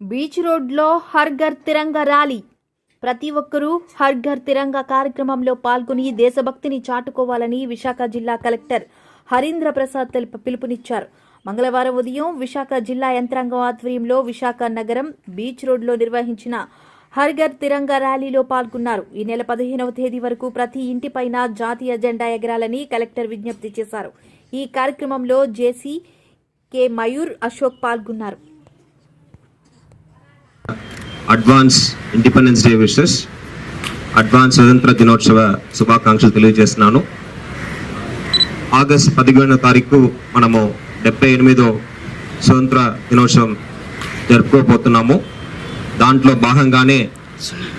Beach రోడ్లో Har Ghar Tiranga rally. ప్రతి ఒక్కరూ హర్ ఘర్ తిరంగా కార్యక్రమంలో పాల్గొని దేశభక్తిని చాటుకోవాలని విశాఖ జిల్లా కలెక్టర్ హరీంద్ర ప్రసాద్ పిలుపునిచ్చారు. మంగళవారం ఉదయం విశాఖ జిల్లా యంత్రాంగం ఆధ్వర్యంలో విశాఖ నగరం బీచ్ రోడ్లో నిర్వహించిన హర్ ఘర్ తిరంగా ర్యాలీలో పాల్గొన్నారు. ఈ నెల 15వ తేదీ వరకు ప్రతి ఇంటిపైన జాతీయ జెండా ఎగరాలని కలెక్టర్ విజ్ఞప్తి చేశారు. ఈ కార్యక్రమంలో జేసీ కె మయూర్ అశోక్ పాల్గొన్నారు. Advance independence day wishes, advance స్వతంత్ర దినోత్సవ శుభాకాంక్షలు తెలియజేస్తున్నాను. ఆగస్ట్ 15వ తారీఖు మనము 78వ స్వతంత్ర దినోత్సవం జరుపుకోబోతున్నాము. దాంట్లో భాగంగానే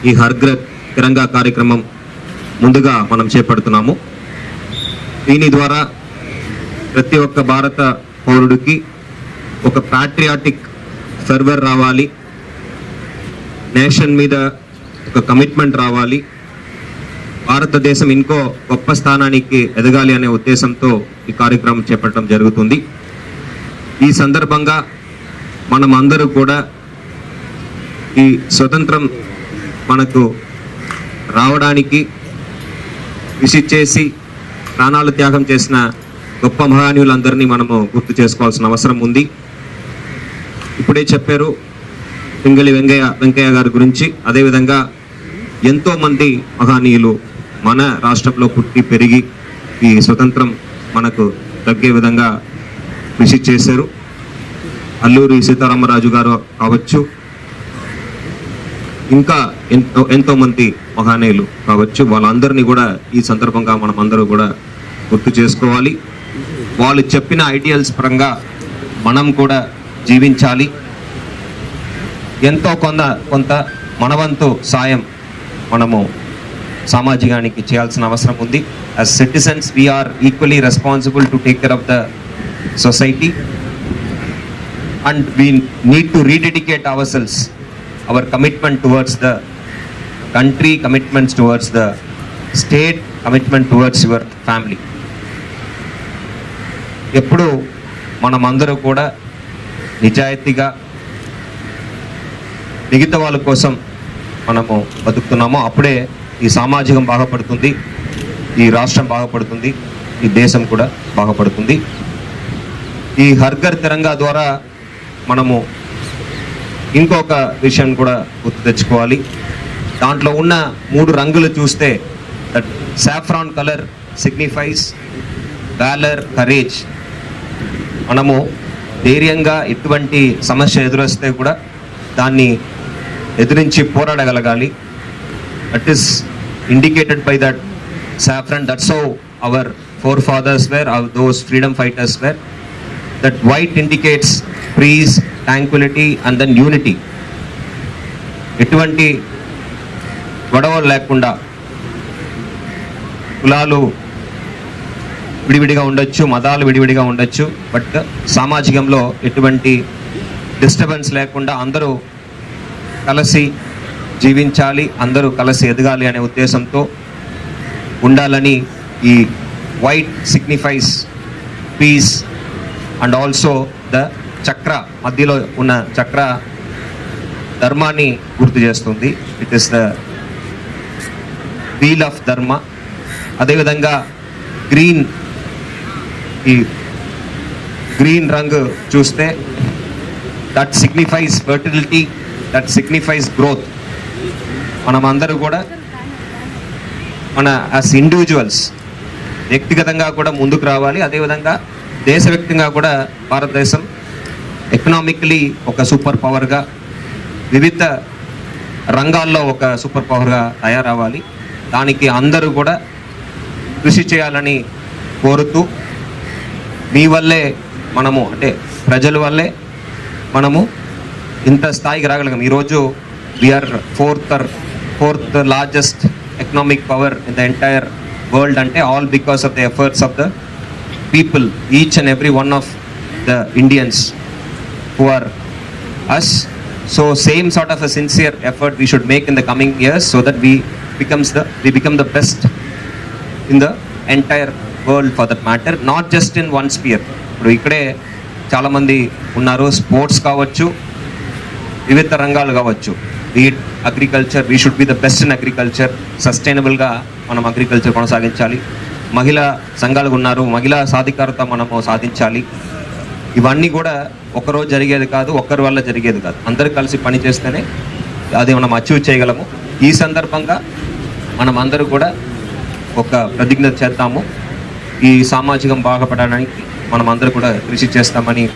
ఈ హర్ ఘర్ తిరంగా కార్యక్రమం ముందుగా మనం చేపడుతున్నాము. దీని ద్వారా ప్రతి ఒక్క భారత పౌరుడికి ఒక ప్యాట్రియాటిక్ ఫెర్వర్ రావాలి, నేషన్ మీద ఒక కమిట్మెంట్ రావాలి, భారతదేశం ఇంకో గొప్ప స్థానానికి ఎదగాలి అనే ఉద్దేశంతో ఈ కార్యక్రమం చేపట్టడం జరుగుతుంది. ఈ సందర్భంగా మనం అందరూ కూడా ఈ స్వతంత్రం మనకు రావడానికి కృషి చేసి ప్రాణాలు త్యాగం చేసిన గొప్ప మహనీయులందరినీ మనము గుర్తు చేసుకోవాల్సిన అవసరం ఉంది. ఇప్పుడే చెప్పారు పింగళి వెంకయ్య గారి గురించి. అదేవిధంగా ఎంతోమంది మహనీయులు మన రాష్ట్రంలో పుట్టి పెరిగి ఈ స్వతంత్రం మనకు తగ్గే విధంగా కృషి చేశారు. అల్లూరి సీతారామరాజు గారు కావచ్చు, ఇంకా ఎంతోమంది మహనీయులు కావచ్చు, వాళ్ళందరినీ కూడా ఈ సందర్భంగా మనం అందరూ కూడా గుర్తు చేసుకోవాలి. వాళ్ళు చెప్పిన ఐడియల్స్ పరంగా మనం కూడా జీవించాలి. ఎంతో కొంత మనవంతు సాయం మనము సామాజికానికి చేయాల్సిన అవసరం ఉంది. As citizens we are equally responsible to take care of the society and we need to rededicate our selves, our commitment towards the country, commitments towards the state, commitment towards your family. ఎప్పుడు మనమందరూ కూడా నిజాయితీగా మిగతా వాళ్ళ కోసం మనము బతుకుతున్నామో అప్పుడే ఈ సమాజం బాగుపడుతుంది, ఈ రాష్ట్రం బాగుపడుతుంది, ఈ దేశం కూడా బాగుపడుతుంది. ఈ హర్ ఘర్ తిరంగా ద్వారా మనము ఇంకొక విషయం కూడా గుర్తు తెచ్చుకోవాలి. దాంట్లో ఉన్న 3 రంగులు చూస్తే that saffron colour signifies valour, courage. మనము ధైర్యంగా ఎటువంటి సమస్య ఎదురొస్తే కూడా దాన్ని ఎదిరించి పోరాడగలగాలి. That is indicated by that saffron. That's how our forefathers were, those freedom fighters were. That white indicates peace, tranquility and then unity. ఎటువంటి గొడవలు లేకుండా, కులాలు విడివిడిగా ఉండొచ్చు, మతాలు విడివిడిగా ఉండొచ్చు, బట్ సామాజికంలో ఎటువంటి డిస్టర్బెన్స్ లేకుండా అందరూ కలిసి జీవించాలి, అందరూ కలిసి ఎదగాలి అనే ఉద్దేశంతో ఉండాలని ఈ white signifies peace and also the chakra, మధ్యలో ఉన్న చక్ర ధర్మాన్ని గుర్తు చేస్తుంది. It is the wheel of dharma. అదేవిధంగా ఈ గ్రీన్ రంగు చూస్తే that signifies fertility, that signifies growth. మనమందరూ కూడా మన యాజ్ ఇండివిజువల్స్ వ్యక్తిగతంగా కూడా ముందుకు రావాలి. అదేవిధంగా దేశవ్యాప్తంగా కూడా భారతదేశం ఎకనామికలీ ఒక సూపర్ పవర్గా, వివిధ రంగాల్లో ఒక సూపర్ పవర్గా తయారవ్వాలి. దానికి అందరూ కూడా కృషి చేయాలని కోరుతూ, మీ వల్లే మనము, అంటే ప్రజల వల్లే మనము ఇంత స్థాయికి రాగలిగాం. ఈరోజు we're fourth largest economic power in the entire world. అంటే all because of the efforts of the people, each and every one of the Indians who are us. So same sort of a sincere effort we should make in the coming years so that we become the best in the entire world for that matter, not just in one sphere. ఇప్పుడు ఇక్కడే చాలామంది ఉన్నారు, sports కావచ్చు, వివిధ రంగాలు కావచ్చు. Be it agriculture, we should be the best in agriculture. సస్టైనబుల్గా మనం అగ్రికల్చర్ కొనసాగించాలి. మహిళా సంఘాలు ఉన్నారు, మహిళా సాధికారత మనము సాధించాలి. ఇవన్నీ కూడా ఒకరోజు జరిగేది కాదు, ఒక్కరి వల్ల జరిగేది కాదు. అందరూ కలిసి పని చేస్తేనే అది మనం అచీవ్ చేయగలము. ఈ సందర్భంగా మనం అందరూ కూడా ఒక ప్రతిజ్ఞ చేద్దాము. ఈ సామాజికం బాగుపడడానికి మనం అందరూ కూడా కృషి చేస్తామని